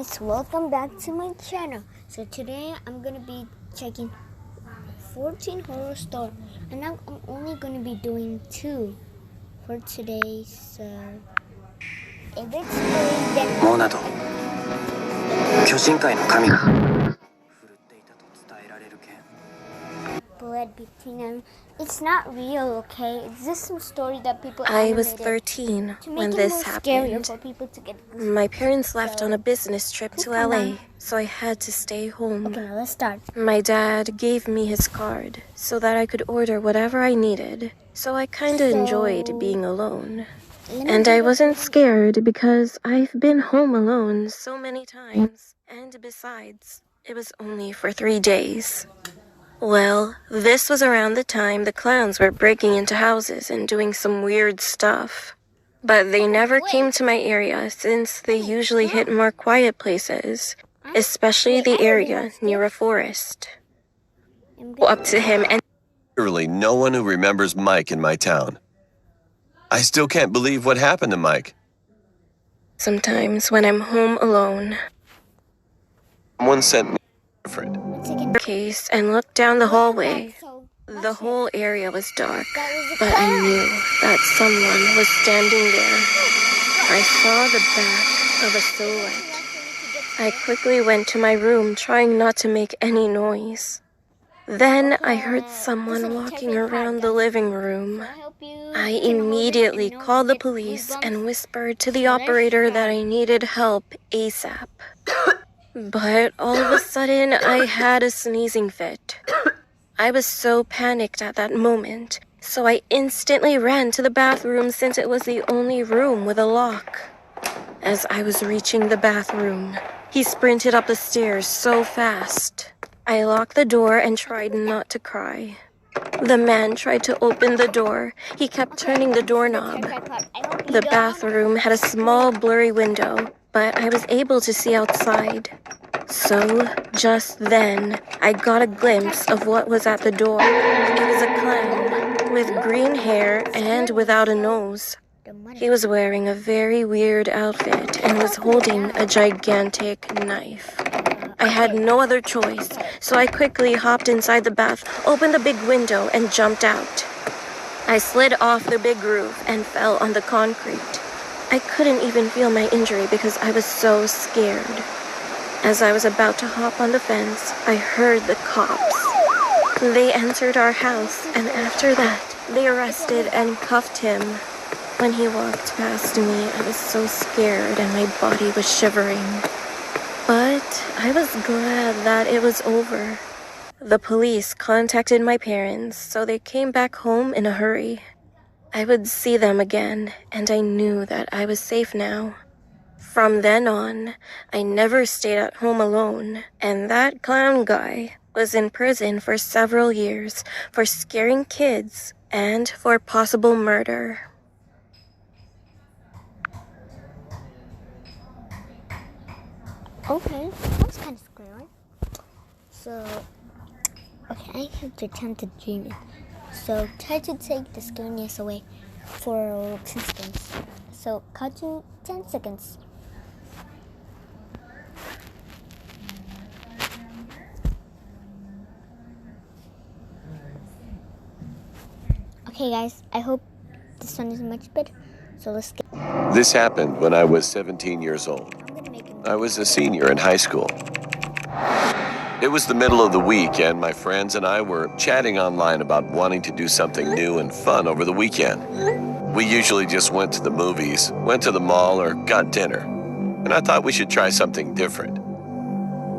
guys, welcome back to my channel. So today I'm gonna be checking 14 horror stories, and now I'm only gonna be doing 2 for today. So if it's free, then モーナと巨人界の神が振るっていたと伝えられる件 blood between them. It's not real, okay? It's just some story that people I was animated 13 to make when it this more scarier happened. for people to get My parents left on a business trip to Calm LA, down. so I had to stay home. Okay, now let's start. My dad gave me his card so that I could order whatever I needed, so I kinda enjoyed being alone. And I wasn't scared because I've been home alone so many times. And besides, it was only for 3 days. Well, this was around the time the clowns were breaking into houses and doing some weird stuff. But they never came to my area since they usually hit more quiet places, especially the area near a forest. Up to him and Literally no one who remembers Mike in my town. I still can't believe what happened to Mike. sometimes when I'm home alone, Someone sent me a friend. case and looked down the hallway. The whole area was dark, but I knew that someone was standing there. I saw the back of a silhouette. I quickly went to my room, trying not to make any noise. Then I heard someone walking around the living room. I immediately called the police and whispered to the operator that I needed help ASAP. But all of a sudden, I had a sneezing fit. I was so panicked at that moment, so I instantly ran to the bathroom since it was the only room with a lock. As I was reaching the bathroom, he sprinted up the stairs so fast. I locked the door and tried not to cry. The man tried to open the door. He kept turning the doorknob. The bathroom had a small, blurry window, but I was able to see outside. So, just then, I got a glimpse of what was at the door. It was a clown, with green hair and without a nose. He was wearing a very weird outfit and was holding a gigantic knife. I had no other choice, so I quickly hopped inside the bath, opened the big window, and jumped out. I slid off the big roof and fell on the concrete. I couldn't even feel my injury because I was so scared. As I was about to hop on the fence, I heard the cops. They entered our house, and after that, they arrested and cuffed him. When he walked past me, I was so scared and my body was shivering. But I was glad that it was over. The police contacted my parents, so they came back home in a hurry. I would see them again, and I knew that I was safe now. From then on, I never stayed at home alone, and that clown guy was in prison for several years for scaring kids and for possible murder. Okay, that was kind of scary. So, okay, I have to attempt to dream it. So, try to take the scariness away for 10 seconds. So, cut to 10 seconds. Okay, guys, I hope this one is much better. So, let's get. This happened when I was 17 years old. I'm gonna make it. I was a senior in high school. It was the middle of the week, and my friends and I were chatting online about wanting to do something new and fun over the weekend. We usually just went to the movies, went to the mall, or got dinner. And I thought we should try something different.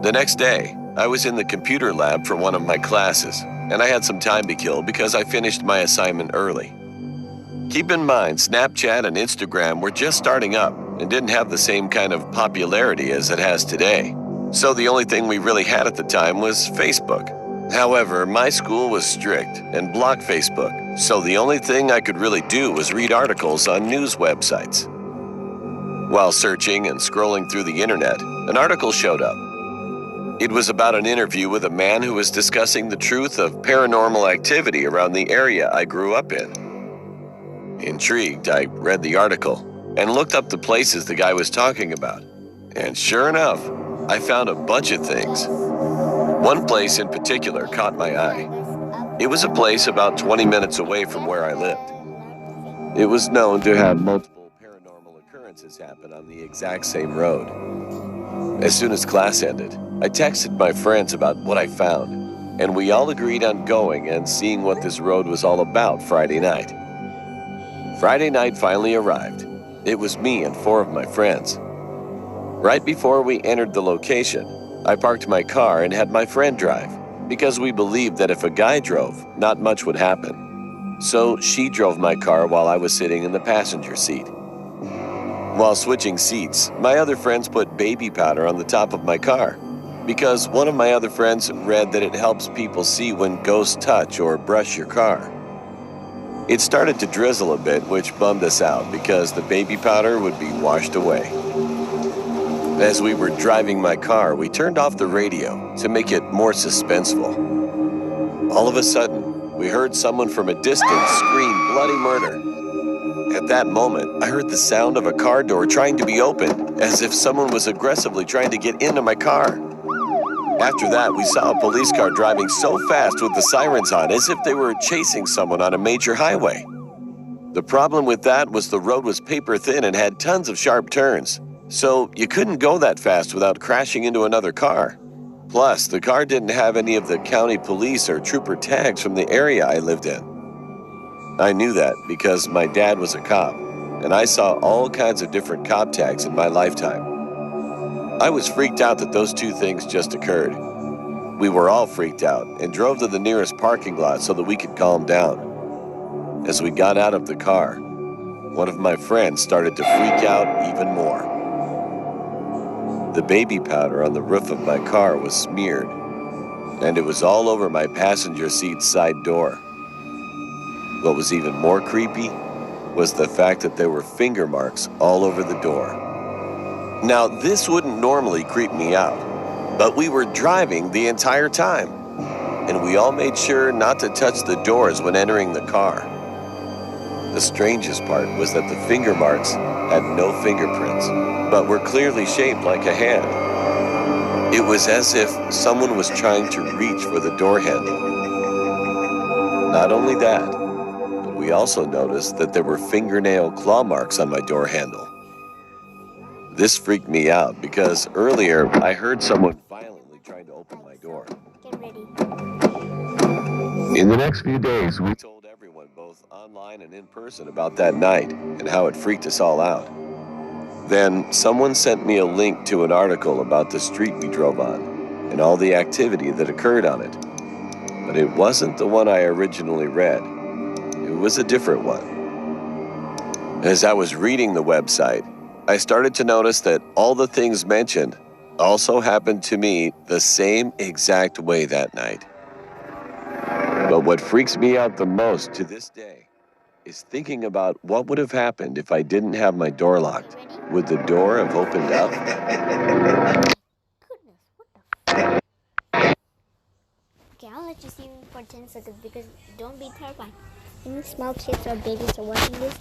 The next day, I was in the computer lab for one of my classes, and I had some time to kill because I finished my assignment early. Keep in mind, Snapchat and Instagram were just starting up and didn't have the same kind of popularity as it has today. So the only thing we really had at the time was Facebook. However, my school was strict and blocked Facebook, so the only thing I could really do was read articles on news websites. While searching and scrolling through the internet, an article showed up. It was about an interview with a man who was discussing the truth of paranormal activity around the area I grew up in. Intrigued, I read the article and looked up the places the guy was talking about. And sure enough, I found a bunch of things. One place in particular caught my eye. It was a place about 20 minutes away from where I lived. It was known to have multiple paranormal occurrences happen on the exact same road. As soon as class ended, I texted my friends about what I found, and we all agreed on going and seeing what this road was all about Friday night. Friday night finally arrived. It was me and 4 of my friends. Right before we entered the location, I parked my car and had my friend drive, because we believed that if a guy drove, not much would happen. So she drove my car while I was sitting in the passenger seat. While switching seats, my other friends put baby powder on the top of my car, because one of my other friends read that it helps people see when ghosts touch or brush your car. It started to drizzle a bit, which bummed us out because the baby powder would be washed away. As we were driving my car, we turned off the radio to make it more suspenseful. All of a sudden, we heard someone from a distance scream bloody murder. At that moment, I heard the sound of a car door trying to be opened, as if someone was aggressively trying to get into my car. After that, we saw a police car driving so fast with the sirens on, as if they were chasing someone on a major highway. The problem with that was the road was paper thin and had tons of sharp turns, so you couldn't go that fast without crashing into another car. Plus, the car didn't have any of the county police or trooper tags from the area I lived in. I knew that because my dad was a cop, and I saw all kinds of different cop tags in my lifetime. I was freaked out that those 2 things just occurred. We were all freaked out and drove to the nearest parking lot so that we could calm down. As we got out of the car, one of my friends started to freak out even more. The baby powder on the roof of my car was smeared, and it was all over my passenger seat side door. What was even more creepy was the fact that there were finger marks all over the door. Now, this wouldn't normally creep me out, but we were driving the entire time, and we all made sure not to touch the doors when entering the car. The strangest part was that the finger marks had no fingerprints, but were clearly shaped like a hand. It was as if someone was trying to reach for the door handle. Not only that, but we also noticed that there were fingernail claw marks on my door handle. This freaked me out because earlier I heard someone violently trying to open my door. Get ready. In the next few days, we told everyone, both online and in person, about that night and how it freaked us all out. Then someone sent me a link to an article about the street we drove on and all the activity that occurred on it. But it wasn't the one I originally read. It was a different one. As I was reading the website, I started to notice that all the things mentioned also happened to me the same exact way that night. But what freaks me out the most to this day is thinking about what would have happened if I didn't have my door locked. Would the door have opened up? Goodness, what the f? Okay, I'll let you see me for 10 seconds because don't be terrified. Any small kids or babies are watching this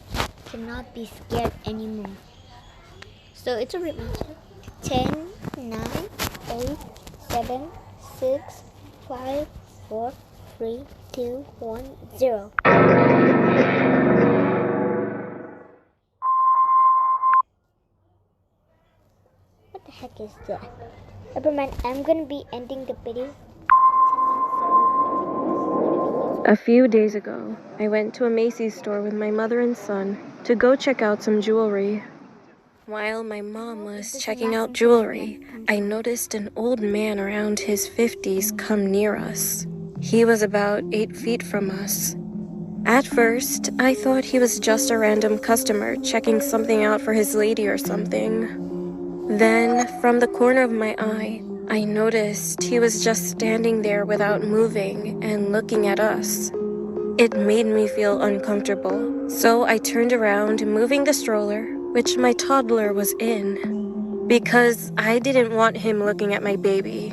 cannot be scared anymore. So it's a reminder. 10, 9, 8, 7, 6, 5, 4, 3, 2, 1, 0. What the heck is that? Never mind, I'm gonna be ending the video. A few days ago, I went to a Macy's store with my mother and son to go check out some jewelry. While my mom was checking out jewelry, I noticed an old man around his 50s come near us. He was about 8 feet from us. At first, I thought he was just a random customer checking something out for his lady or something. Then, from the corner of my eye, I noticed he was just standing there without moving and looking at us. It made me feel uncomfortable, so I turned around, moving the stroller, which my toddler was in, because I didn't want him looking at my baby.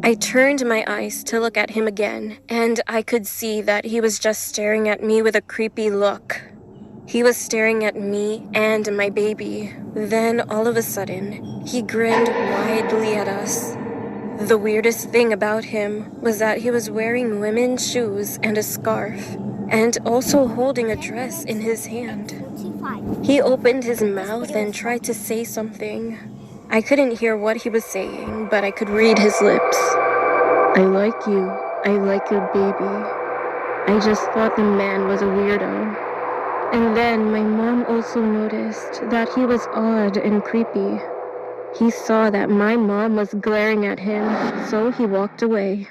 I turned my eyes to look at him again, and I could see that he was just staring at me with a creepy look. He was staring at me and my baby. Then, all of a sudden, he grinned widely at us. The weirdest thing about him was that he was wearing women's shoes and a scarf, and also holding a dress in his hand. 45. He opened his mouth and tried to say something. I couldn't hear what he was saying, but I could read his lips. I like you. I like your baby. I just thought the man was a weirdo. And then my mom also noticed that he was odd and creepy. He saw that my mom was glaring at him, so he walked away.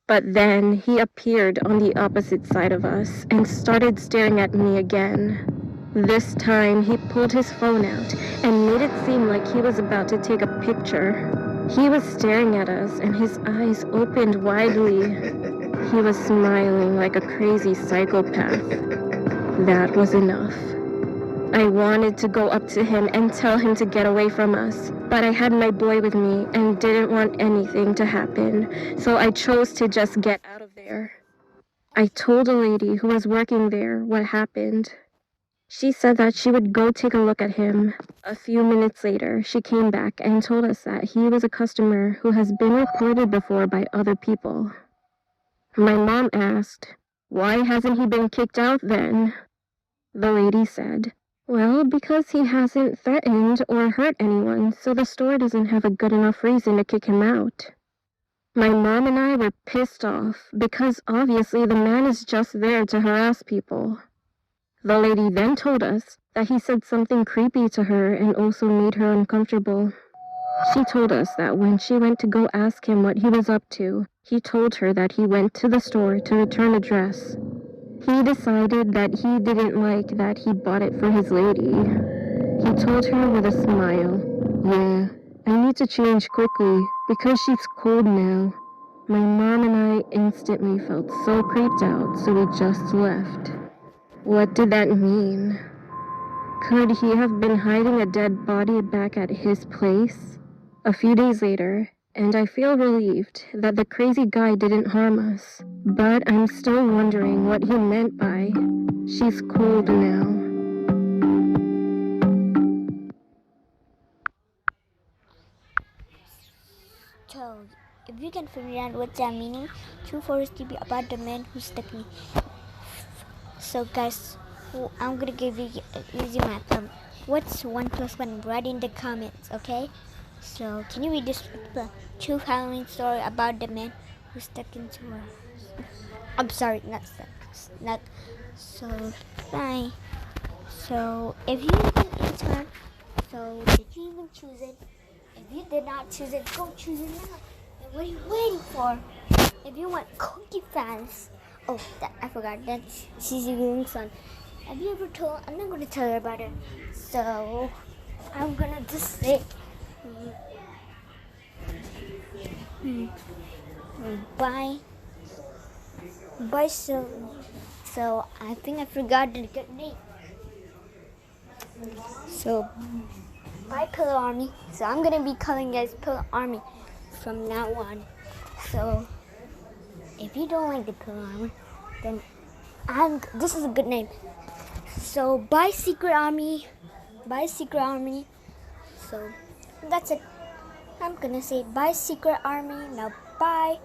But then he appeared on the opposite side of us and started staring at me again. This time he pulled his phone out and made it seem like he was about to take a picture. He was staring at us and his eyes opened widely. He was smiling like a crazy psychopath. That was enough. I wanted to go up to him and tell him to get away from us, but I had my boy with me and didn't want anything to happen, so I chose to just get out of there. I told a lady who was working there what happened. She said that she would go take a look at him. A few minutes later, she came back and told us that he was a customer who has been reported before by other people. My mom asked, "Why hasn't he been kicked out then?" The lady said, "Well, because he hasn't threatened or hurt anyone, so the store doesn't have a good enough reason to kick him out." My mom and I were pissed off because obviously the man is just there to harass people. The lady then told us that he said something creepy to her and also made her uncomfortable. She told us that when she went to go ask him what he was up to, he told her that he went to the store to return a dress. He decided that he didn't like that he bought it for his lady. He told her with a smile, "Yeah, I need to change quickly because she's cold now." My mom and I instantly felt so creeped out, so we just left. What did that mean? Could he have been hiding a dead body back at his place? A few days later, and I feel relieved that the crazy guy didn't harm us. But I'm still wondering what he meant by, "She's cold now." So, if you can figure out what's that meaning, 2 TB about the man who stuck me. So guys, I'm gonna give you easy math. What's 1 + 1? Write in the comments, okay? So, can you read this true Halloween story about the man who stuck into her? I'm sorry, not stuck. Not so. Bye. So, if you can answer, so did you even choose it? If you did not choose it, go choose it now. And what are you waiting for? If you want Cookie fans, oh, I forgot. That's Cici Goong's son. Have you ever told? I'm not gonna tell her about it. So I'm gonna just say, bye. Bye. So I think I forgot the good name. So bye, Pillow Army. So I'm gonna be calling you guys Pillow Army from now on. So if you don't like the Pillow Army, then this is a good name. So bye, Secret Army. Bye, Secret Army. So that's it. I'm gonna say bye, Secret Army. Now bye.